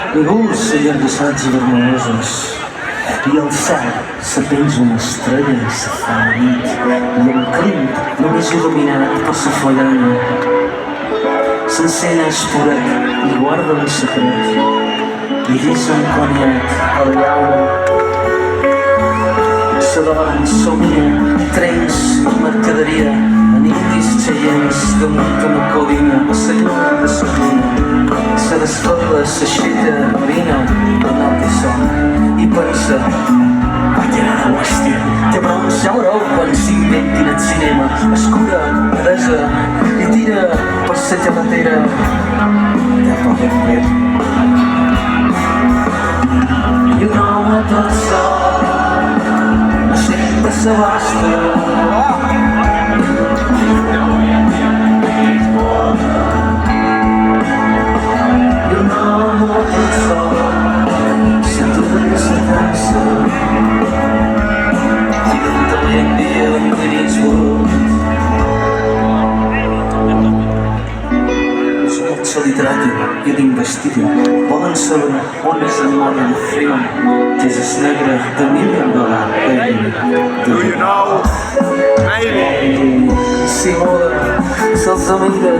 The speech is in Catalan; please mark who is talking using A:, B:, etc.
A: Ningú seguia enllaçats i vermellosos. I al cel se penja una estrella i se fa la nit. I el crim només il·luminat per la follanya. S'encén el esporet i guarda un secret. I dins un coniac a la llauna. S'adorm, somia, trens, mercaderia, en indis xeients damunt una colina, a la lluna de la lluna. Se descorda la xita marina per nord i sol i pensa: vaig a l'hòstia, té bronze, ja veureu quan s'inventin el cinema. Escura, adesa, i tira per la carretera cap a l'Empret. I un home tot sol sempre s'abasta. I d'investiga volen saber on és el Morgan Freeman, que és el negre de $1 milió.
B: Do you know? Maybe.
A: Sí, moda, se'ls amiga